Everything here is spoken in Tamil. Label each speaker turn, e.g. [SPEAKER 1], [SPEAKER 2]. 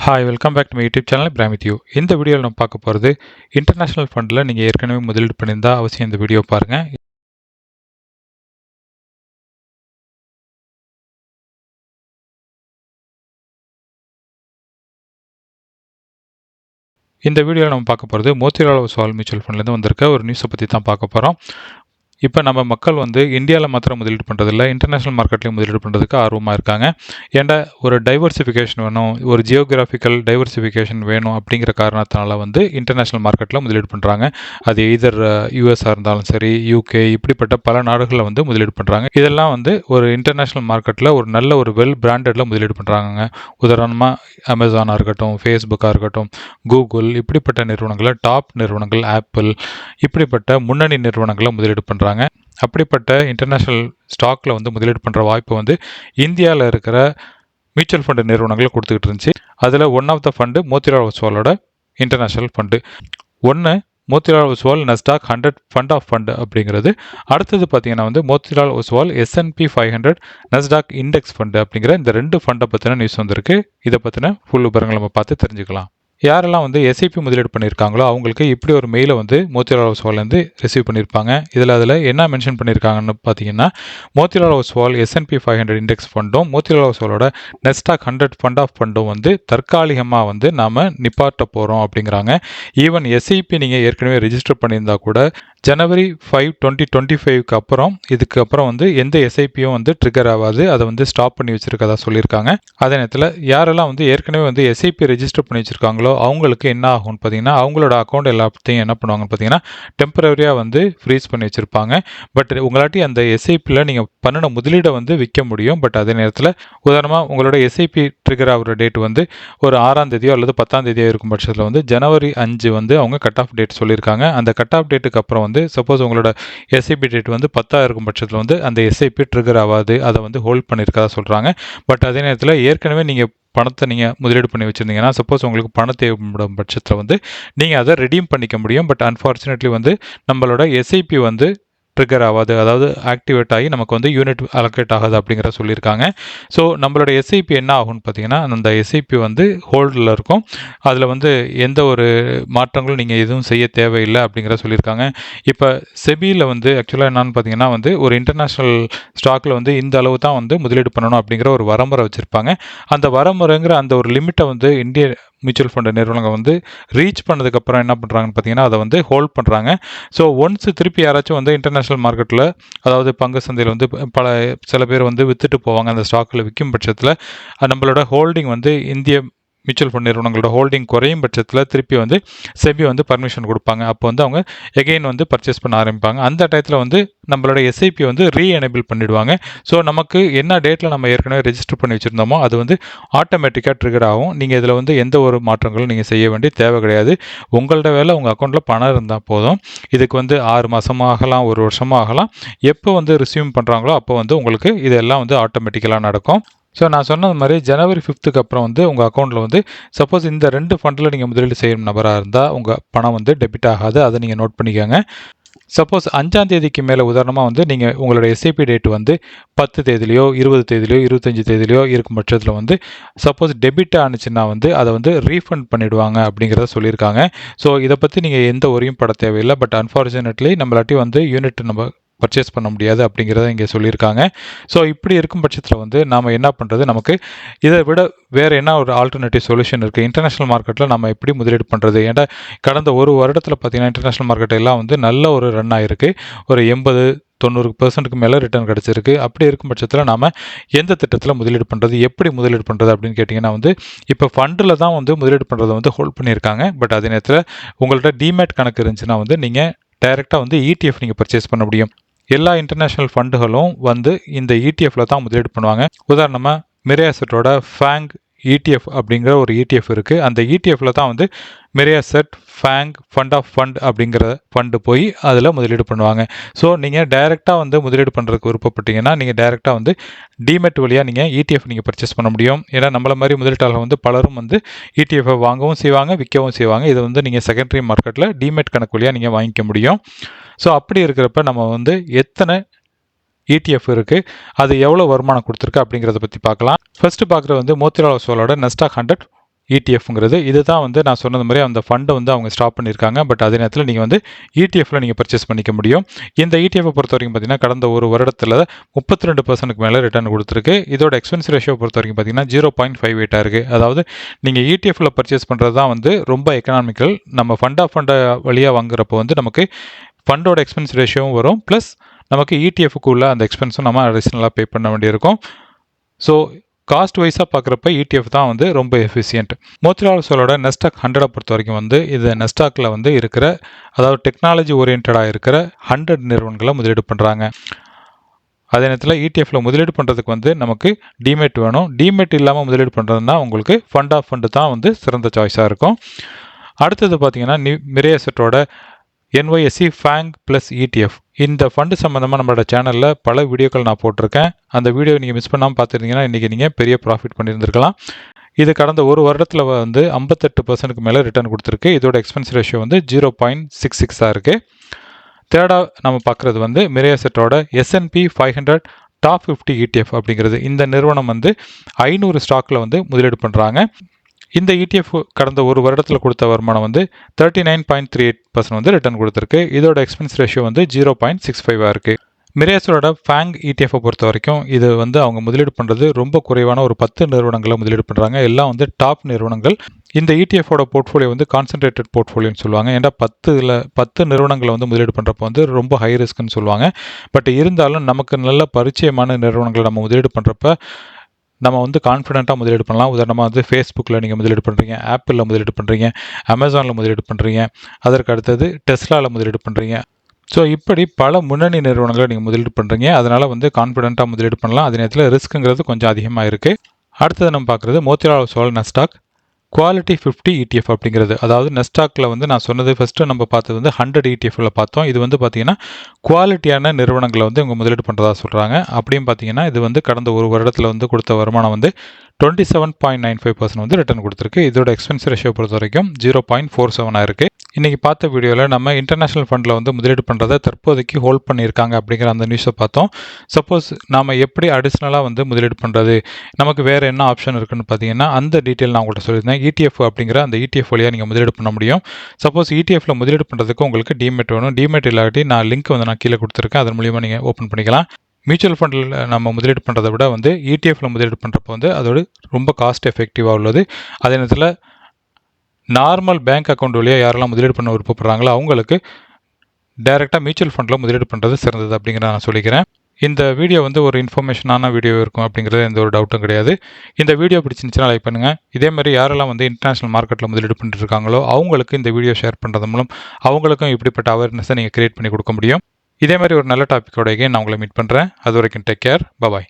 [SPEAKER 1] Hi welcome back to my YouTube channel பிராம் வித் யூ. இந்த வீடியோவில் நம்ம பார்க்க போகிறது இன்டர்நேஷ்னல் ஃபண்டில் நீங்கள் ஏற்கனவே முதலீடு பண்ணியிருந்தால் அவசியம் இந்த வீடியோ பாருங்கள். இந்த வீடியோவில் நம்ம பார்க்க போகிறது மோத்திலால் ஒஸ்வால் மியூச்சுவல் ஃபண்ட்லேருந்து வந்திருக்க ஒரு நியூஸை பற்றி தான் பார்க்க போகிறோம். இப்போ நம்ம மக்கள் இந்தியாவில் மாத்திரம் முதலீடு பண்ணுறதில்ல, இன்டர்நேஷ்னல் மார்க்கெட்லேயும் முதலீடு பண்ணுறதுக்கு ஆர்வமாக இருக்காங்க. ஏன்டா ஒரு டைவர்சிஃபிகேஷன் வேணும், ஒரு ஜியோகிராஃபிக்கல் டைவர்சிஃபிகேஷன் வேணும் அப்படிங்கிற காரணத்தினால இன்டர்நேஷ்னல் மார்க்கெட்டில் முதலீடு பண்ணுறாங்க. அது எய்தர் யூஎஸ்ஆ இருந்தாலும் சரி, யூகே, இப்படிப்பட்ட பல நாடுகளில் முதலீடு பண்ணுறாங்க. இதெல்லாம் ஒரு இன்டர்நேஷ்னல் மார்க்கெட்டில் ஒரு நல்ல ஒரு வெல் பிராண்டடில் முதலீடு பண்ணுறாங்க. உதாரணமாக அமேசானாக இருக்கட்டும், ஃபேஸ்புக்காக இருக்கட்டும், கூகுள், இப்படிப்பட்ட நிறுவனங்களை, டாப் நிறுவனங்கள், ஆப்பிள், இப்படிப்பட்ட முன்னணி நிறுவனங்களை முதலீடு பண்ணுறாங்க. அப்படிப்பட்ட இன்டர்நேஷ்னல் ஸ்டாக்ல முதலீடு பண்ணுற வாய்ப்பு இந்தியாவில் இருக்கிற மியூச்சுவல் ஃபண்டு நிறுவனங்கள் கொடுத்துக்கிட்டு இருந்துச்சு. அதில் one of the fund Motilal ஒஸ்வாலோட இன்டர்நேஷ்னல் ஃபண்டு. ஒன்று Motilal Oswal Nasdaq 100 fund of fund அப்படிங்கிறது. அடுத்தது பார்த்தீங்கன்னா Motilal Oswal S&P 500 Nasdaq index fund அப்படிங்கிற இந்த ரெண்டு ஃபண்டை பற்றின நியூஸ் வந்திருக்கு. இதை பற்றின ஃபுல் விவரங்களை நம்ம பார்த்து தெரிஞ்சுக்கலாம். யாரெல்லாம் எஸ்ஐபி முதலீடு பண்ணியிருக்காங்களோ அவங்களுக்கு இப்படி ஒரு மெயிலை மோத்திலால் ஒஸ்வால்லேருந்து ரிசீவ் பண்ணியிருப்பாங்க. அதில் என்ன மென்ஷன் பண்ணியிருக்காங்கன்னு பார்த்தீங்கன்னா, மோத்திலால் ஒஸ்வால் S&P 500 இண்டெக்ஸ் ஃபண்டும் மோத்திலால் ஒஸ்வாலோட நஸ்டாக் 100 ஃபண்ட் ஆஃப் ஃபண்டும் தற்காலிகமாக நாம் நிப்பாட்ட போகிறோம் அப்படிங்கிறாங்க. ஈவன் எஸ்ஐபி நீங்கள் ஏற்கனவே ரெஜிஸ்டர் பண்ணியிருந்தா கூட ஜனவரி 5, 2025 அப்புறம் இதுக்கப்புறம் எந்த எஸ்ஐபியும் ட்ரிகர் ஆகாது. அதை ஸ்டாப் பண்ணி வச்சிருக்கதா சொல்லியிருக்காங்க. அதே நேரத்தில் யாரெல்லாம் ஏற்கனவே எஸ்ஐபி ரெஜிஸ்டர் பண்ணி வச்சிருக்காங்களோ அவங்களுக்கு என்ன ஆகும்னு பார்த்தீங்கன்னா, அவங்களோட அக்கௌண்ட் எல்லாத்தையும் என்ன பண்ணுவாங்கன்னு பார்த்தீங்கன்னா, டெம்பரரியாக ஃப்ரீஸ் பண்ணி வச்சுருப்பாங்க. பட் உங்களாட்டி அந்த எஸ்ஐபியில் நீங்கள் பண்ணின முதலீடை விற்க முடியும். பட் அதே நேரத்தில் உதாரணமாக உங்களோட எஸ்ஐபி ட்ரிகர் ஆகிற டேட் ஒரு 6ஆம் தேதியோ அல்லது 10ஆம் தேதியோ இருக்கும் பட்சத்தில் ஜனவரி 5 அவங்க கட் ஆஃப் டேட் சொல்லியிருக்காங்க. அந்த கட் ஆஃப் டேட்டுக்கு அப்புறம் சப்போஸ் உங்களோட எஸ்ஐபி டேட் 10 இருக்கும் பட்சத்தில் அந்த எஸ்ஐபி ட்ரிகர் ஆகாது. அதை ஹோல்ட் பண்ணியிருக்கதா சொல்கிறாங்க. பட் அதே நேரத்தில் ஏற்கனவே நீங்கள் பணத்தை நீங்கள் முதலீடு பண்ணி வச்சுருந்தீங்கன்னா, சப்போஸ் உங்களுக்கு பணம் தேவைப்படும் பட்சத்தில் நீங்கள் அதை ரெடீம் பண்ணிக்க முடியும். பட் அன்ஃபார்ச்சுனேட்லி நம்மளோட எஸ்ஐபி ட்ரிகர் ஆகாது, அதாவது ஆக்டிவேட் ஆகி நமக்கு யூனிட் அலோகேட் ஆகாது அப்படிங்கிற சொல்லியிருக்காங்க. ஸோ நம்மளோட எஸ்ஐபி என்ன ஆகும்னு பார்த்தீங்கன்னா, அந்த எஸ்ஐபி ஹோல்டில் இருக்கும். அதில் எந்த ஒரு மாற்றங்களும் நீங்கள் எதுவும் செய்ய தேவையில்லை அப்படிங்கிற சொல்லியிருக்காங்க. இப்போ செபியில் ஆக்சுவலாக என்னன்னு பார்த்தீங்கன்னா ஒரு இன்டர்நேஷ்னல் ஸ்டாக்கில் இந்த அளவு தான் முதலீடு பண்ணணும் அப்படிங்கிற ஒரு வரமுறை வச்சுருப்பாங்க. அந்த வரமுறைங்கிற அந்த ஒரு லிமிட்டை இந்திய மியூச்சுவல் ஃபண்டு நிறுவனங்கள் ரீச் பண்ணதுக்கப்புறம் என்ன பண்ணுறாங்கன்னு பார்த்தீங்கன்னா, அதை ஹோல்ட் பண்ணுறாங்க. ஸோ ஒன்ஸ் திருப்பி யாராச்சும் இன்டர்நேஷ்னல் மார்க்கெட்டில், அதாவது பங்கு சந்தையில் சில பேர் விற்றுட்டு போவாங்க. அந்த ஸ்டாக்கில் விற்கும் பட்சத்தில் நம்மளோட ஹோல்டிங் இந்திய மியூச்சுவல் ஃபண்ட் நிறுவனங்களோட ஹோல்டிங் குறையும் பட்சத்தில் திருப்பி செபி பர்மிஷன் கொடுப்பாங்க. அப்போ அவங்க எகெயின் பர்ச்சேஸ் பண்ண ஆரம்பிப்பாங்க. அந்த டயத்தில் நம்மளோட எஸ்ஐபி ரீஎனேபிள் பண்ணிவிடுவாங்க. ஸோ நமக்கு என்ன டேட்டில் நம்ம ஏற்கனவே ரெஜிஸ்டர் பண்ணி வச்சுருந்தோமோ அது ஆட்டோமேட்டிக்காக ட்ரிகர் ஆகும். நீங்கள் இதில் எந்த ஒரு மாற்றங்களும் நீங்கள் செய்ய வேண்டிய தேவை கிடையாது. உங்களோட வேலை உங்கள் அக்கௌண்ட்டில் பணம் இருந்தால் போதும். இதுக்கு 6 மாதமாக ஆகலாம், 1 வருஷமாக ஆகலாம். எப்போ ரிசீவ் பண்ணுறாங்களோ அப்போ உங்களுக்கு இதெல்லாம் ஆட்டோமேட்டிக்கலாக நடக்கும். ஸோ நான் சொன்னது மாதிரி ஜனவரி 5க்கு அப்புறம் உங்கள் அக்கௌண்ட்டில் சப்போஸ் இந்த 2 ஃபண்டில் நீங்கள் முதலீடு செய்யும் நபராக இருந்தால் உங்கள் பணம் டெபிட் ஆகாது. அதை நீங்கள் நோட் பண்ணிக்கோங்க. சப்போஸ் 5ஆம் தேதிக்கு மேலே உதாரணமாக நீங்கள் உங்களோட எஸ்ஐபி டேட் 10 தேதியிலையோ 20 தேதியிலையோ 25 தேதியிலையோ இருக்கும் பட்சத்தில் சப்போஸ் டெபிட் ஆனிச்சுன்னா அதை ரீஃபண்ட் பண்ணிவிடுவாங்க அப்படிங்கிறத சொல்லியிருக்காங்க. ஸோ இதை பற்றி நீங்கள் எந்த ஒரையும் பட தேவையில்லை. பட் அன்ஃபார்ச்சுனேட்லி நம்மளாட்டி யூனிட் நம்ம பர்ச்சேஸ் பண்ண முடியாது அப்படிங்கிறத இங்கே சொல்லியிருக்காங்க. ஸோ இப்படி இருக்கும் பட்சத்தில் நாம் என்ன பண்ணுறது, நமக்கு இதை விட வேறு என்ன ஒரு ஆல்டர்னேட்டிவ் சொல்யூஷன் இருக்குது? இன்டர்நேஷ்னல் மார்க்கெட்டில் நம்ம எப்படி முதலீடு பண்ணுறது? ஏன்னா கடந்த ஒரு வருடத்தில் பார்த்தீங்கன்னா இன்டர்நேஷ்னல் மார்க்கெட் எல்லாம் நல்ல ஒரு ரன் ஆகிருக்கு. ஒரு 80-90% மேலே ரிட்டர்ன் கிடச்சிருக்கு. அப்படி இருக்கும் பட்சத்தில் நாம் எந்த திட்டத்தில் முதலீடு பண்ணுறது, எப்படி முதலீடு பண்ணுறது அப்படின்னு கேட்டிங்கன்னா இப்போ ஃபண்டில் தான் முதலீடு பண்ணுறதை ஹோல்ட் பண்ணியிருக்காங்க. பட் அதே நேரத்தில் உங்கள்கிட்ட டிமேட் கணக்கு இருந்துச்சுன்னா நீங்கள் டைரெக்டாக ETF நீங்கள் பர்ச்சேஸ் பண்ண முடியும். எல்லா இன்டர்நேஷ்னல் ஃபண்டுகளும் இந்த ETFல தான் முதலீடு பண்ணுவாங்க. உதாரணமாக மிரேசெட்டோட FANG ETF அப்படிங்கிற ஒரு ETF இருக்குது. அந்த ETFல தான் மிரேசெட் FANG ஃபண்ட் ஆஃப் ஃபண்ட் அப்படிங்கிற ஃபண்டு போய் அதில் முதலீடு பண்ணுவாங்க. ஸோ நீங்கள் டைரெக்டாக முதலீடு பண்ணுறதுக்கு விருப்பப்பட்டீங்கன்னா நீங்கள் டைரெக்டாக டிமெட் வழியாக நீங்கள் ETF நீங்கள் பர்ச்சேஸ் பண்ண முடியும். ஏன்னா நம்மள மாதிரி முதலீட்டாளர்கள் பலரும் ETFை வாங்கவும் செய்வாங்க, விற்கவும் செய்வாங்க. இது நீங்கள் செகண்டரி மார்க்கெட்டில் டிமெட் கணக்கு வழியாக நீங்கள் வாங்கிக்க முடியும். ஸோ அப்படி இருக்கிறப்ப நம்ம எத்தனை ETF இருக்குது, அது எவ்வளோ வருமானம் கொடுத்துருக்கு அப்படிங்கிறத பற்றி பார்க்கலாம். ஃபர்ஸ்ட் பார்க்குறது மோத்திலால் ஒஸ்வாலோட நஸ்டாக் 100 இடிஎஃப்ங்கிறது இதுதான் வந்து நான் சொன்னது மாதிரி அந்த ஃபண்டை வந்து அவங்க ஸ்டாப் பண்ணியிருக்காங்க. பட் அதே நேரத்தில் நீங்கள் வந்து இடிஎஃப்ல நீங்கள் பர்ச்சேஸ் பண்ணிக்க முடியும். இந்த இடிஎஃப் பொறுத்த வரைக்கும் பார்த்தீங்கன்னா கடந்த ஒரு வருடத்தில் 32% மேலே ரிட்டர்ன் கொடுத்துருக்கு. இதோட எக்ஸ்பென்ஸ் ரேஷியோ பொறுத்த வரைக்கும் பார்த்தீங்கன்னா 0.58 இருக்குது. அதாவது நீங்கள் இடிஎஃப்ல பர்ச்சேஸ் பண்ணுறது தான் வந்து ரொம்ப எக்கனாமிக்கல். நம்ம ஃபண்டை வழியாக வாங்குறப்போ வந்து நமக்கு ஃபண்டோட எக்ஸ்பென்ஸ் ரேஷியோவும் வரும், ப்ளஸ் நமக்கு இடிஎஃப்க்கு உள்ள அந்த எக்ஸ்பென்ஸும் நம்ம அடிஷ்னலாக பே பண்ண வேண்டியிருக்கும். ஸோ காஸ்ட் வைஸாக பார்க்குறப்ப இடிஎஃப் தான் வந்து ரொம்ப எஃபிஷியன்ட். மோத்திலால் ஓஸ்வாலோட நெஸ்டாக் 100 பொறுத்த வரைக்கும் வந்து இது நெஸ்டாக்கில் வந்து இருக்கிற, அதாவது டெக்னாலஜி ஓரியன்டாக இருக்கிற 100 நிறுவனங்களை முதலீடு பண்ணுறாங்க. அதே நேரத்தில் இடிஎஃப்ல முதலீடு பண்ணுறதுக்கு வந்து நமக்கு டிமேட் வேணும். டிமேட் இல்லாமல் முதலீடு பண்ணுறதுனா உங்களுக்கு ஃபண்ட் ஆஃப் ஃபண்டு தான் வந்து சிறந்த சாய்ஸாக இருக்கும். அடுத்தது பார்த்தீங்கன்னா மிரே அசெட்டோட NYSE FANG + ETF. இந்த ஃபண்டு சம்மந்தமாக நம்மளோட சேனலில் பல வீடியோக்கள் நான் போட்டிருக்கேன். அந்த வீடியோ நீங்கள் மிஸ் பண்ணாமல் பார்த்துருந்தீங்கன்னா இன்றைக்கி நீங்கள் பெரிய ப்ராஃபிட் பண்ணியிருந்திருக்கலாம். இது கடந்த ஒரு வருடத்தில் வந்து 58% மேலே ரிட்டர்ன் கொடுத்துருக்கு. இதோட எக்ஸ்பென்ஸ் ரேஷியோ வந்து 0.66 இருக்குது. தேர்டாக நம்ம பார்க்குறது வந்து மிரே அசெட்டோட S&P 500 டாப் 50 ETF அப்படிங்கிறது. இந்த நிறுவனம் வந்து 500 ஸ்டாக்கில் வந்து முதலீடு பண்ணுறாங்க. இந்த ETF கடந்த ஒரு வருடத்தில் கொடுத்த வருமானம் வந்து 39.38% வந்து ரிட்டர்ன் கொடுத்துருக்கு. இதோட எக்ஸ்பென்ஸ் ரேஷியோ வந்து 0.65 இருக்குது. மிரேஸோட FANG ETF பொறுத்த வரைக்கும் இது வந்து அவங்க முதலீடு பண்ணுறது ரொம்ப குறைவான ஒரு 10 நிறுவனங்களை முதலீடு பண்ணுறாங்க. எல்லாம் வந்து டாப் நிறுவனங்கள். இந்த ETFோட போர்ட்ஃபோலியோ வந்து கான்சன்ட்ரேட்டட் போர்ட்ஃபோலியோன்னு சொல்லுவாங்க. ஏன்னா 10 நிறுவனங்களை வந்து முதலீடு பண்ணுறப்போ வந்து ரொம்ப ஹை ரிஸ்க்னு சொல்லுவாங்க. பட் இருந்தாலும் நமக்கு நல்ல பரிச்சயமான நிறுவனங்களை நம்ம முதலீடு பண்ணுறப்ப நம்ம வந்து கான்ஃபிடென்ட்டாக முதலீடு பண்ணலாம். உதாரணமாக வந்து ஃபேஸ்புக்கில் நீங்கள் முதலீடு பண்ணுறீங்க, ஆப்பிளில் முதலீடு பண்ணுறீங்க, அமேசானில் முதலீடு பண்ணுறீங்க, அதற்கு அடுத்தது டெஸ்லாவில் முதலீடு பண்ணுறீங்க. ஸோ இப்படி பல முன்னணி நிறுவனங்களை நீங்கள் முதலீடு பண்ணுறீங்க. அதனால் வந்து கான்ஃபிடென்ட்டாக முதலீடு பண்ணலாம். அதே நேரத்தில் ரிஸ்க்குங்கிறது கொஞ்சம் அதிகமாக இருக்குது. அடுத்தது நம்ம பார்க்குறது மோத்திலால் ஓஸ்வால் நெஸ்டாக் குவாலிட்டி 50 ETF அப்படிங்கிறது. அதாவது நெஸ்டாக்கில் வந்து நான் சொன்னது ஃபஸ்ட்டு நம்ம பார்த்தது வந்து 100 ETFல பார்த்தோம். இது வந்து பார்த்தீங்கன்னா குவாலிட்டியான நிறுவனங்களை வந்து இவங்க முதலீடு பண்ணுறதா சொல்கிறாங்க. அப்படியும் பார்த்தீங்கன்னா இது வந்து கடந்த ஒரு வருடத்தில் வந்து கொடுத்த வருமானம் வந்து 27.95% வந்து ரிட்டர்ன் கொடுத்துருக்கு. இதோட எக்ஸ்பென்ஸ் ரேஷியோ பொறுத்த வரைக்கும் 0.47 இருக்குது. இன்றைக்கி பார்த்த வீடியோவில் நம்ம இன்டர்நேஷ்னல் ஃபண்டில் வந்து முதலீடு பண்ணுறதை தற்போதைக்கு ஹோல்ட் பண்ணியிருக்காங்க அப்படிங்கிற அந்த நியூஸை பார்த்தோம். சப்போஸ் நாம் எப்படி அடிஷ்னலாக வந்து முதலீடு பண்ணுறது, நமக்கு வேறு என்ன ஆப்ஷன் இருக்குதுன்னு பார்த்தீங்கன்னா அந்த டீட்டெயில் நான் உங்கள்கிட்ட சொல்லியிருந்தேன். ETF அப்படிங்கிற அந்த ETF வழியாக நீங்கள் முதலீடு பண்ண முடியும். சப்போஸ் ETFல முதலீடு பண்ணுறதுக்கு உங்களுக்கு டிமேட் வேணும். டிமேட் இல்லாட்டி நான் லிங்க் வந்து நான் கீழே கொடுத்துருக்கேன். அதன் மூலிமா நீங்கள் ஓப்பன் பண்ணிக்கலாம். மியூச்சுவல் ஃபண்டில் நம்ம முதலீடு பண்ணுறதை விட வந்து ETFல முதலீடு பண்ணுறப்போ வந்து அதோட ரொம்ப காஸ்ட் எஃபெக்டிவாக உள்ளது. அதே நேரத்தில் நார்மல் பேங்க் அக்கௌண்ட் வழியாக யாரெல்லாம் முதலீடு பண்ண விருப்பப்படுறாங்களோ அவங்களுக்கு டைரெக்டாக மியூச்சுவல் ஃபண்டில் முதலீடு பண்ணுறது சிறந்தது அப்படிங்கிறத நான் சொல்லிக்கிறேன். இந்த வீடியோ வந்து ஒரு இன்ஃபர்மேஷனான வீடியோ இருக்கும் அப்படிங்கிறது எந்த ஒரு டவுட்டும் கிடையாது. இந்த வீடியோ பிடிச்சிருந்துச்சுன்னா லைக் பண்ணுங்கள். இதே மாதிரி யாரெல்லாம் வந்து இன்டர்நேஷ்னல் மார்க்கெட்டில் முதலீடு பண்ணிட்டு இருக்காங்களோ அவங்களுக்கு இந்த வீடியோ ஷேர் பண்ணுறது மூலம் அவங்களுக்கும் இப்படிப்பட்ட அவேர்னஸை நீங்கள் கிரியேட் பண்ணி கொடுக்க முடியும். இதே மாதிரி ஒரு நல்ல டாப்பிக்கோட நான் உங்களை மீட் பண்ணுறேன். அது வரைக்கும் டேக் கேர். பாய்.